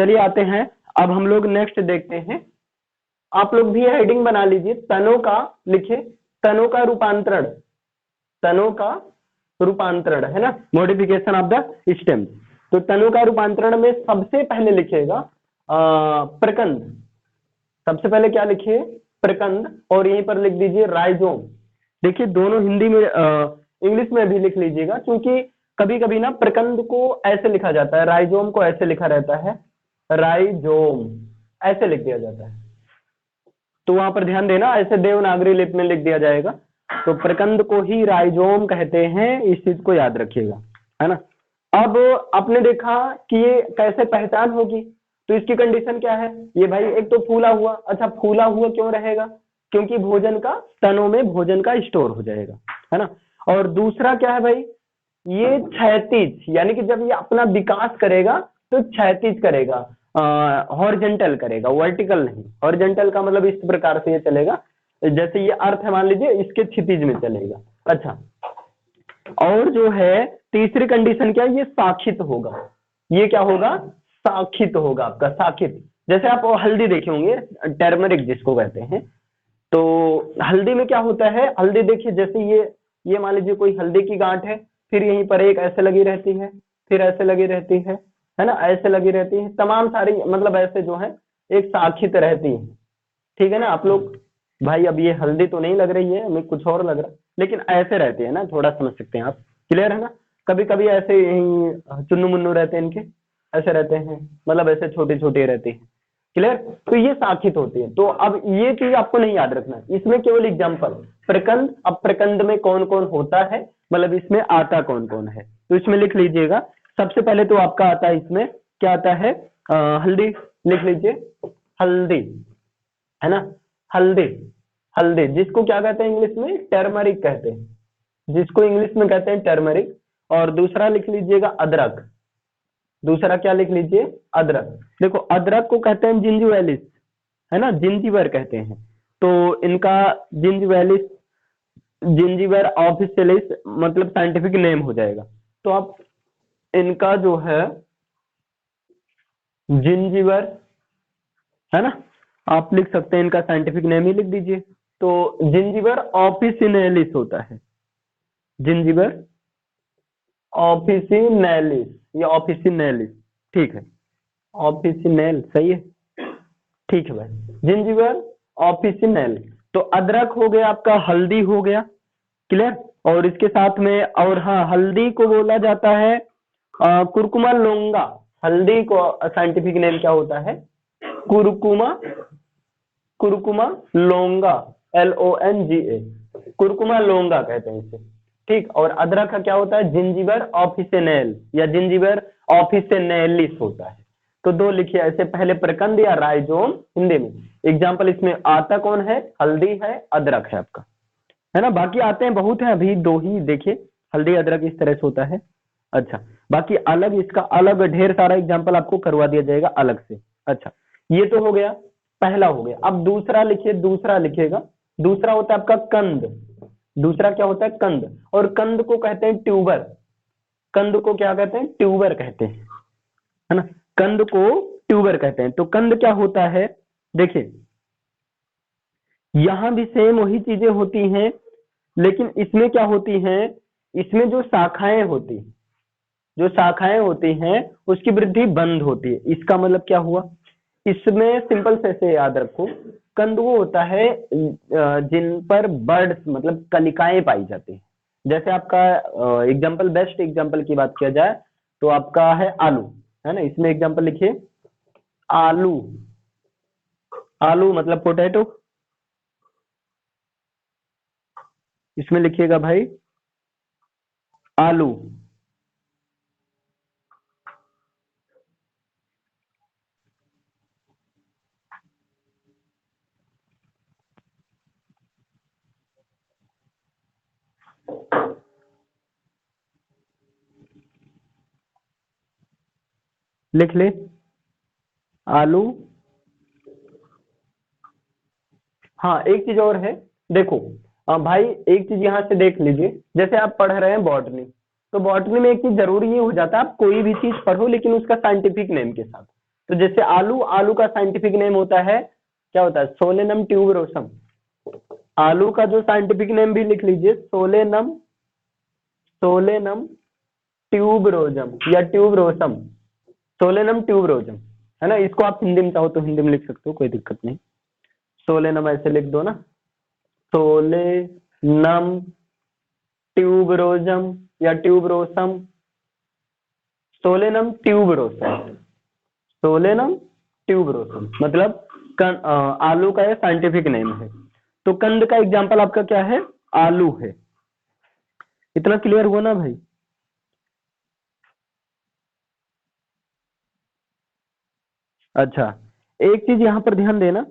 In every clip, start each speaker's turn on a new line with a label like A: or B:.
A: चलिए आते हैं, अब हम लोग नेक्स्ट देखते हैं। आप लोग भी हेडिंग बना लीजिए, तनों का लिखे, तनों का रूपांतरण, तनों का रूपांतरण है ना, मॉडिफिकेशन ऑफ द स्टेम। तो तनों का रूपांतरण में सबसे पहले लिखिएगा प्रकंद, सबसे पहले क्या लिखिए, प्रकंद, और यहीं पर लिख दीजिए राइजोम। देखिए दोनों हिंदी में इंग्लिश में भी लिख लीजिएगा, क्योंकि कभी कभी ना प्रकंद को ऐसे लिखा जाता है, राइजोम को ऐसे लिखा रहता है, राइजोम ऐसे लिख दिया जाता है, तो वहां पर ध्यान देना, ऐसे देवनागरी लिपि में लिख दिया जाएगा। तो प्रकंद को ही राइजोम कहते हैं, इस चीज को याद रखिएगा, है ना। अब आपने देखा कि ये कैसे पहचान होगी, तो इसकी कंडीशन क्या है, ये भाई एक तो फूला हुआ, अच्छा फूला हुआ क्यों रहेगा, क्योंकि भोजन का, तनों में भोजन का स्टोर हो जाएगा, है ना। और दूसरा क्या है भाई, ये क्षैतिज, यानी कि जब ये अपना विकास करेगा तो क्षैतिज करेगा, हॉरिजॉन्टल करेगा, वर्टिकल नहीं। हॉरिजॉन्टल का मतलब इस प्रकार से ये चलेगा, जैसे ये अर्थ है मान लीजिए, इसके क्षितिज में चलेगा। अच्छा, और जो है तीसरी कंडीशन क्या है, ये साखित होगा। ये क्या होगा, साखित होगा आपका, साखित। जैसे आप हल्दी देखे होंगे, टर्मरिक जिसको कहते हैं, तो हल्दी में क्या होता है, हल्दी देखिए, जैसे ये मान लीजिए कोई हल्दी की गांठ है, फिर यहीं पर एक ऐसे लगी रहती है, फिर ऐसे लगी रहती है ना, ऐसे लगी रहती है, तमाम सारी मतलब ऐसे जो है एक साखित रहती है, ठीक है ना। आप लोग भाई अब ये हल्दी तो नहीं लग रही है, हमें कुछ और लग रहा है, लेकिन ऐसे रहते हैं ना, थोड़ा समझ सकते हैं आप, क्लियर है ना। कभी कभी ऐसे यही चुन्नू मुन्नू रहते हैं इनके, ऐसे रहते हैं, मतलब ऐसे छोटे छोटे रहते हैं, क्लियर। तो ये साखित होती है। तो अब ये चीज आपको नहीं याद रखना है, इसमें केवल एग्जांपल प्रकंद, अब प्रकंद में कौन कौन होता है, मतलब इसमें आता कौन कौन है, तो इसमें लिख लीजिएगा। सबसे पहले तो आपका आता है, इसमें क्या आता है, हल्दी लिख लीजिए, हल्दी, है ना, हल्दी, हल्दी जिसको क्या कहते हैं इंग्लिश में, टर्मरिक कहते हैं, जिसको इंग्लिश में कहते हैं टर्मरिक। और दूसरा लिख लीजिएगा अदरक, दूसरा क्या लिख लीजिए, अदरक। देखो अदरक को कहते हैं जिंजिबेलिस, है ना, जिंजीबर कहते हैं, तो इनका जिंजिबेलिस, जिंजीबर ऑफिशियलिस मतलब साइंटिफिक नेम हो जाएगा। तो आप इनका जो है जिंजीबर, है ना, आप लिख सकते हैं, इनका साइंटिफिक नेम ही लिख दीजिए। तो जिंजीबर ऑफिसिनेलिस होता है, जिंजीबर ऑफिसिनेलिस या ऑफिसिनेलिस, ठीक है, ऑफिसिनेल सही है, ठीक है भाई, जिंजीबर ऑफिसिनेल। तो अदरक हो गया आपका, हल्दी हो गया, क्लियर। और इसके साथ में, और हाँ, हल्दी को बोला जाता है कुरकुमा लोंगा, हल्दी को साइंटिफिक नेम क्या होता है, कुरकुमा, कुरकुमा लोंगा, LONGA, कुरकुमा लोंगा कहते हैं इसे, ठीक। और अदरक का क्या होता है, जिंजीबर ऑफिसिनेल या जिंजीबर ऑफिसिनेलिस होता है। तो दो लिखिए ऐसे, पहले प्रकंद या राइजोम हिंदी में। एग्जाम्पल इसमें आता कौन है, हल्दी है, अदरक है आपका, है ना। बाकी आते हैं बहुत है, अभी दो ही देखिए, हल्दी अदरक इस तरह से होता है। अच्छा, बाकी अलग, इसका अलग ढेर सारा एग्जाम्पल आपको करवा दिया जाएगा अलग से। अच्छा, ये तो हो गया, पहला हो गया। अब दूसरा लिखिए, दूसरा लिखिएगा, दूसरा होता है आपका कंद, दूसरा क्या होता है, कंद। और कंद को कहते हैं ट्यूबर, कंद को क्या कहते हैं, ट्यूबर कहते हैं, है ना, कंद को ट्यूबर कहते हैं। तो कंद क्या होता है, देखिए यहां भी सेम वही चीजें होती हैं, लेकिन इसमें क्या होती हैं, इसमें जो शाखाएं होती, जो शाखाएं होती हैं उसकी वृद्धि बंद होती है। इसका मतलब क्या हुआ, इसमें सिंपल से याद रखो, कंद वो होता है जिन पर बर्ड्स मतलब कलिकाएं पाई जाती हैं। जैसे आपका एग्जांपल, बेस्ट एग्जांपल की बात किया जाए तो आपका है आलू, है ना। इसमें एग्जांपल लिखिए, आलू, आलू मतलब पोटैटो, इसमें लिखिएगा भाई आलू। लिख ले आलू। हाँ एक चीज और है, देखो भाई एक चीज यहाँ से देख लीजिए, जैसे आप पढ़ रहे हैं बॉटनी, तो बॉटनी में एक चीज जरूरी ये हो जाता है, आप कोई भी चीज पढ़ो लेकिन उसका साइंटिफिक नेम के साथ। तो जैसे आलू, आलू का साइंटिफिक नेम होता है, क्या होता है, सोलेनम ट्यूबरोसम। आलू का जो साइंटिफिक नेम भी लिख लीजिए, सोलेनम, सोलेनम ट्यूबरोजम या ट्यूबरोसम, सोलेनम ट्यूबरोजम, है ना। इसको आप हिंदी में चाहो तो हिंदी में लिख सकते हो, कोई दिक्कत नहीं। सोलेनम ऐसे लिख दो ना, सोलेनम ट्यूबरोजम या tuberosum, Solanum tuberosum, Solanum tuberosum मतलब आलू का यह साइंटिफिक नेम है। तो कंद का एग्जांपल आपका क्या है, आलू है। इतना क्लियर हुआ ना भाई? अच्छा, एक चीज यहां पर ध्यान देना,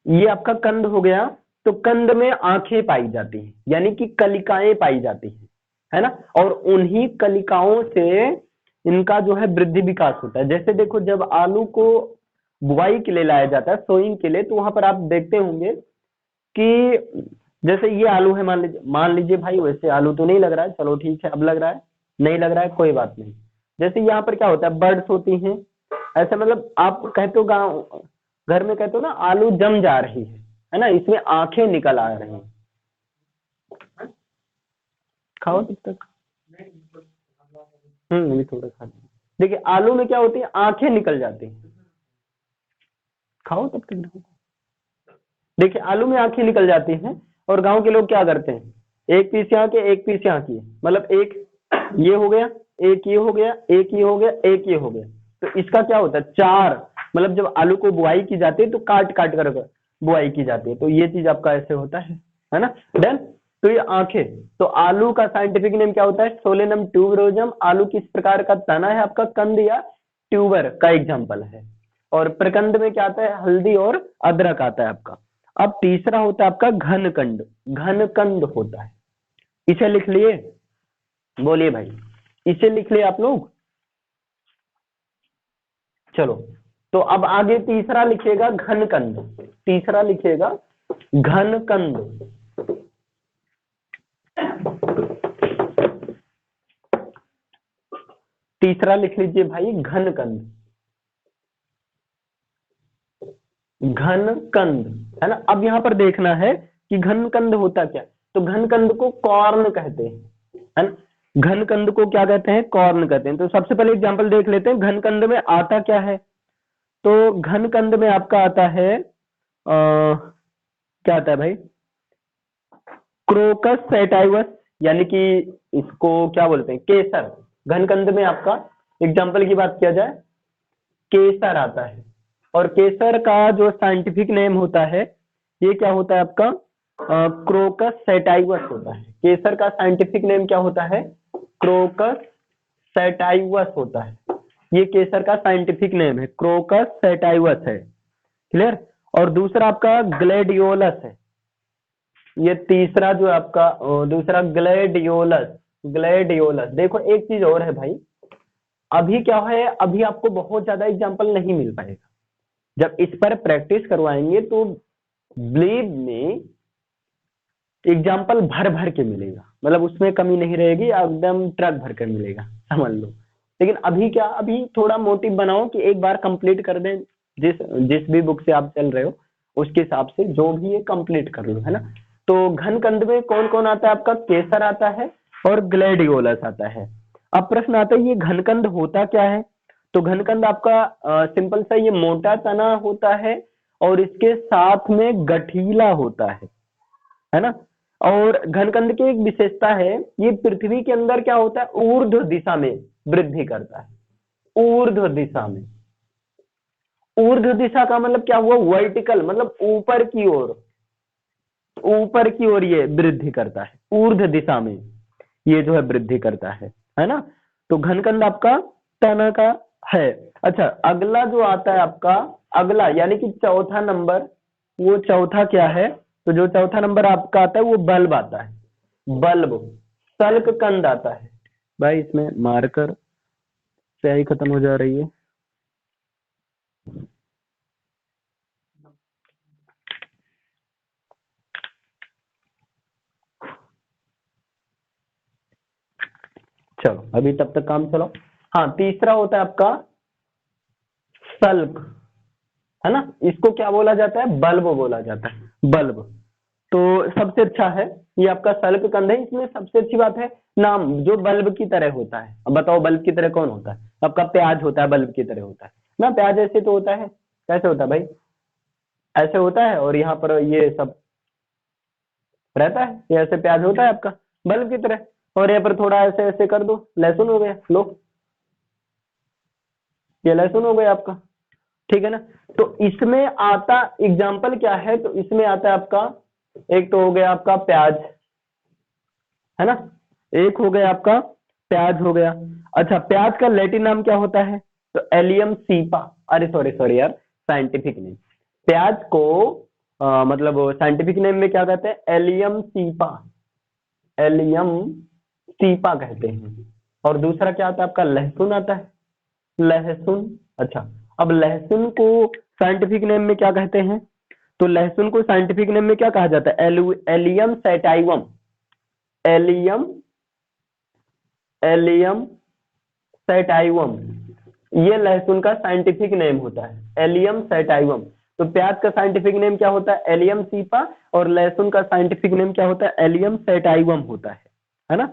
A: ये आपका कंद हो गया। तो कंद में आंखें पाई जाती हैं, यानी कि कलिकाएं पाई जाती हैं, है ना। और उन्हीं कलिकाओं से इनका जो है वृद्धि विकास होता है। जैसे देखो, जब आलू को बुआई के लिए लाया जाता है, सोइंग के लिए, तो वहां पर आप देखते होंगे कि जैसे ये आलू है, मान लीजिए भाई, वैसे आलू तो नहीं लग रहा है, चलो ठीक है, अब लग रहा है, नहीं लग रहा है, कोई बात नहीं। जैसे यहाँ पर क्या होता है, बर्ड्स होती हैं, ऐसा मतलब आप कहते हो गाँव घर में कहते हो ना, आलू जम जा रही है ना, इसमें आंखें निकल आ रही हैं। खाओ तब तक, अभी थोड़ा खा लीजिए। देखिए आलू में क्या होती है, आंखें निकल जाती हैं। खाओ तब तक। देखिए आलू में आंखें निकल जाती हैं, और गांव के लोग क्या करते हैं, एक पीस यहाँ के, एक पीस यहाँ की, मतलब एक ये हो गया, एक ये हो गया, एक ये हो गया, एक ये हो गया। तो इसका क्या होता है, चार, मतलब जब आलू को बुआई की जाती है तो काट काट कर बुआई की जाती है। तो ये चीज आपका ऐसे होता है ना। डन। तो ये आंखें, तो आलू का साइंटिफिक नेम क्या होता है, सोलेनम ट्यूबरोजम। आलू किस प्रकार का तना है आपका, कंद या ट्यूबर का एग्जाम्पल है। और प्रकंद में क्या आता है, हल्दी और अदरक आता है आपका। अब तीसरा होता है आपका घनकंद, घनकंद होता है। इसे लिख लिए, बोलिए भाई, इसे लिख लिए आप लोग। चलो, तो अब आगे तीसरा लिखिएगा घनकंद, तीसरा लिखिएगा घनकंद। तीसरा लिख लीजिए भाई घनकंद, घनकंद, है ना। अब यहां पर देखना है कि घनकंद होता क्या। तो घनकंद को कॉर्न कहते हैं, है ना। घनकंद को क्या कहते हैं, कॉर्न कहते हैं। तो सबसे पहले एग्जांपल देख लेते हैं, घनकंद में आता क्या है। तो घनकंद में आपका आता है क्या आता है भाई, क्रोकस सैटाइवस, यानी कि इसको क्या बोलते हैं, केसर। घनकंद में आपका एग्जांपल की बात किया जाए, केसर आता है। और केसर का जो साइंटिफिक नेम होता है, ये क्या होता है आपका, क्रोकस सैटाइवस होता है। केसर का साइंटिफिक नेम क्या होता है, क्रोकस सैटाइवस होता है। ये केसर का साइंटिफिक नेम है, क्रोकस सैटाइवस है। क्लियर। और दूसरा आपका ग्लेडियोलस है। ये तीसरा जो आपका दूसरा ग्लेडियोलस, ग्लेडियोलस। देखो एक चीज और है भाई, अभी क्या है, अभी आपको बहुत ज्यादा एग्जांपल नहीं मिल पाएगा। जब इस पर प्रैक्टिस करवाएंगे तो बिलीव में एग्जाम्पल भर भर के मिलेगा, मतलब उसमें कमी नहीं रहेगी, एकदम ट्रक भर कर मिलेगा, समझ लो। लेकिन अभी क्या, अभी थोड़ा मोटिव बनाओ कि एक बार कंप्लीट कर दें, जिस जिस भी बुक से आप चल रहे हो उसके हिसाब से जो भी है कंप्लीट कर लो, है ना। तो घनकंद में कौन कौन आता है आपका, केसर आता है और ग्लेडियोलस आता है। अब प्रश्न आता है ये घनकंद होता क्या है। तो घनकंद आपका सिंपल सा ये मोटा तना होता है, और इसके साथ में गठीला होता है ना। और घनकंद की एक विशेषता है, ये पृथ्वी के अंदर क्या होता है, ऊर्ध्व दिशा में वृद्धि करता है, ऊर्ध्व दिशा में। ऊर्ध्व दिशा का मतलब क्या हुआ, वर्टिकल, मतलब ऊपर की ओर, ऊपर की ओर ये वृद्धि करता है, ऊर्ध्व दिशा में ये जो है वृद्धि करता है ना। तो घनकंद आपका तना का है। अच्छा, अगला जो आता है आपका, अगला यानी कि चौथा नंबर, वो चौथा क्या है, तो जो चौथा नंबर आपका आता है वो बल्ब आता है, बल्ब, सल्क कंद आता है। भाई इसमें मार्कर स्याही खत्म हो जा रही है। चलो अभी तब तक काम चलो। हाँ, तीसरा होता है आपका सल्क, है ना, इसको क्या बोला जाता है, बल्ब बोला जाता है, बल्ब। तो सबसे अच्छा है ये आपका सल्क कंद है। इसमें सबसे अच्छी बात है नाम, जो बल्ब की तरह होता है। अब बताओ बल्ब की तरह कौन होता है, आपका प्याज होता है, बल्ब की तरह होता है ना, प्याज ऐसे तो होता है, कैसे होता है भाई, ऐसे होता है, और यहाँ पर ये सब रहता है, ये ऐसे प्याज होता है आपका बल्ब की तरह, और यहाँ पर थोड़ा ऐसे ऐसे कर दो, लहसुन हो गया, लो ये लहसुन हो गया आपका, ठीक है ना। तो इसमें आता एग्जाम्पल क्या है, तो इसमें आता है आपका, एक तो हो गया आपका प्याज, है ना, एक हो गया आपका प्याज हो गया। अच्छा, प्याज का लैटिन नाम क्या होता है, तो एलियम सीपा, अरे सॉरी सॉरी यार, साइंटिफिक नेम, प्याज को मतलब साइंटिफिक नेम में क्या कहते हैं, एलियम सीपा, एलियम सीपा कहते हैं। और दूसरा क्या आता है आपका, लहसुन आता है, लहसुन। अच्छा, अब लहसुन को साइंटिफिक नेम में क्या कहते हैं, तो लहसुन को साइंटिफिक नेम में क्या कहा जाता है, एलियम सैटाइवम, एलियम, एलियम सैटाइवम, ये लहसुन का साइंटिफिक नेम होता है, एलियम सैटाइवम। तो प्याज का साइंटिफिक नेम क्या होता है, एलियम सीपा, और लहसुन का साइंटिफिक नेम क्या होता है, एलियम सैटाइवम होता है ना।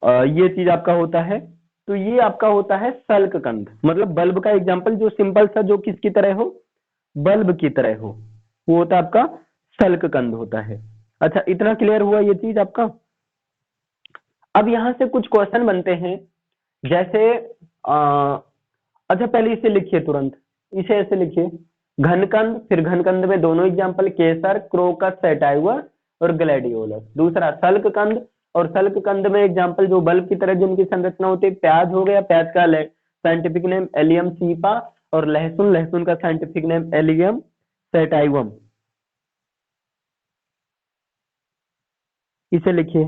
A: ये चीज आपका होता है। तो ये आपका होता है सल्ककंद, मतलब बल्ब का एग्जांपल जो सिंपल सा, जो किसकी तरह हो, बल्ब की तरह हो, वो होता है आपका सल्ककंद होता है। अच्छा, इतना क्लियर हुआ ये चीज आपका। अब यहां से कुछ क्वेश्चन बनते हैं, जैसे अच्छा पहले इसे लिखिए तुरंत, इसे ऐसे लिखिए, घनकंद, फिर घनकंद में दोनों एग्जांपल, केसर, क्रोकस सैटाइवर और ग्लैडियोलस। दूसरा सल्ककंद, और सल्ककंद में एग्जांपल जो बल्ब की तरह जिनकी संरचना होती है, प्याज हो गया, प्याज का साइंटिफिक नेम एलियम सीपा, और लहसुन, लहसुन का साइंटिफिक नेम एलियम सैटाइवम। इसे लिखिए,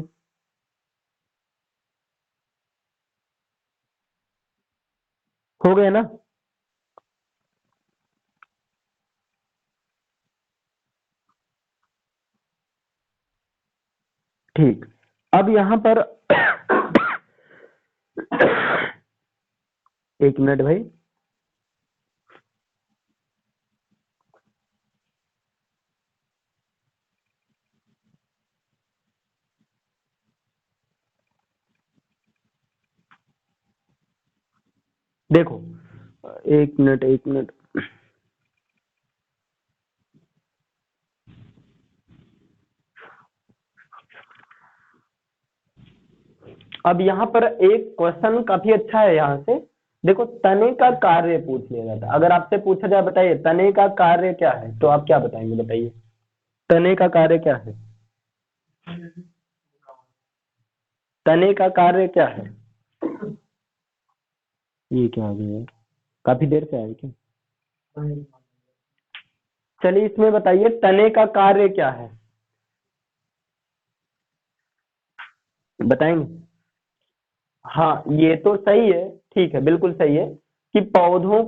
A: हो गया ना। ठीक, अब यहां पर एक मिनट भाई, देखो, एक मिनट एक मिनट, अब यहाँ पर एक क्वेश्चन काफी अच्छा है यहाँ से। देखो, तने का कार्य पूछ लिया जाता है, अगर आपसे पूछा जाए बताइए तने का कार्य क्या है, तो आप क्या बताएंगे, बताइए तने का कार्य क्या है, तने का कार्य क्या है। ये क्या आ गया, काफी देर से आए क्या, चलिए इसमें बताइए तने का कार्य क्या है, बताएंगे। हाँ, ये तो सही है, ठीक है, बिल्कुल सही है कि पौधों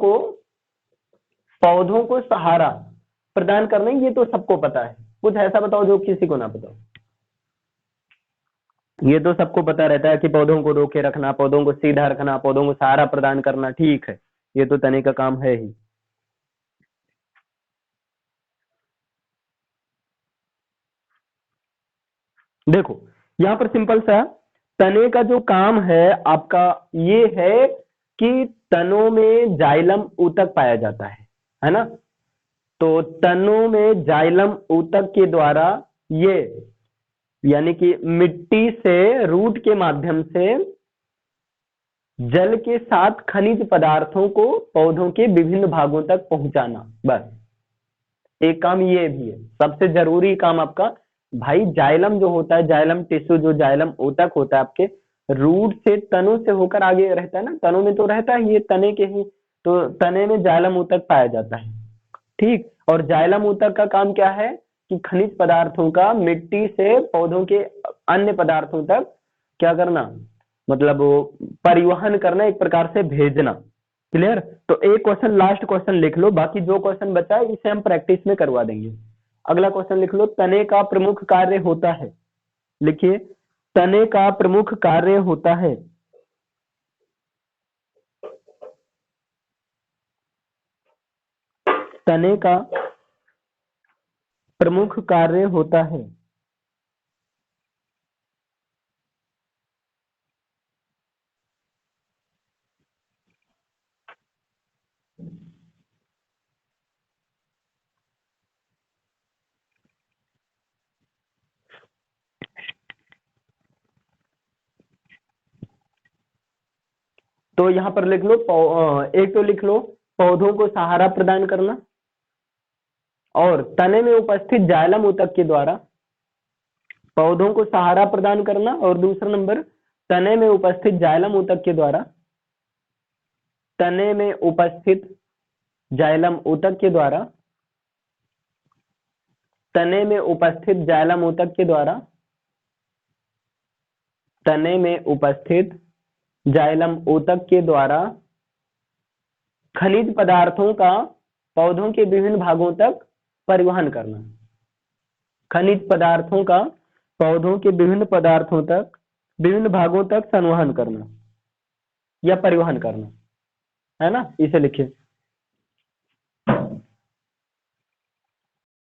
A: को सहारा प्रदान करना, ये तो सबको पता है। कुछ ऐसा बताओ जो किसी को ना पता हो। ये तो सबको पता रहता है कि पौधों को रोके रखना, पौधों को सीधा रखना, पौधों को सहारा प्रदान करना, ठीक है, ये तो तने का काम है ही। देखो, यहाँ पर सिंपल सा, तने का जो काम है आपका ये है कि तनों में जाइलम ऊतक पाया जाता है ना। तो तनों में जाइलम ऊतक के द्वारा ये, यानी कि मिट्टी से रूट के माध्यम से जल के साथ खनिज पदार्थों को पौधों के विभिन्न भागों तक पहुंचाना, बस एक काम ये भी है, सबसे जरूरी काम आपका। भाई जाइलम जो होता है, जाइलम टिश्यू, जो जाइलम ऊतक होता है आपके रूट से, तनों से होकर आगे रहता है ना, तनों में तो रहता है ये तने के ही, तो तने में जाइलम ऊतक पाया जाता है, ठीक। और जाइलम ऊतक का काम क्या है कि खनिज पदार्थों का मिट्टी से पौधों के अन्य पदार्थों तक क्या करना, मतलब वो परिवहन करना, एक प्रकार से भेजना। क्लियर। तो एक क्वेश्चन, लास्ट क्वेश्चन लिख लो, बाकी जो क्वेश्चन बचा है इसे हम प्रैक्टिस में करवा देंगे। अगला क्वेश्चन लिख लो, तने का प्रमुख कार्य होता है, लिखिए, तने का प्रमुख कार्य होता है तने का प्रमुख कार्य होता है। तो यहाँ पर लिख लो एक तो लिख लो पौधों को सहारा प्रदान करना, और तने में उपस्थित जाइलम ऊतक के द्वारा पौधों को सहारा प्रदान करना, और दूसरा नंबर तने में उपस्थित जाइलम ऊतक के द्वारा तने में उपस्थित जाइलम ऊतक के द्वारा तने में उपस्थित जाइलम ऊतक के द्वारा तने में उपस्थित जाइलम ऊतक के द्वारा खनिज पदार्थों का पौधों के विभिन्न भागों तक परिवहन करना। खनिज पदार्थों का पौधों के विभिन्न भागों तक संवहन करना या परिवहन करना, है ना, इसे लिखिए।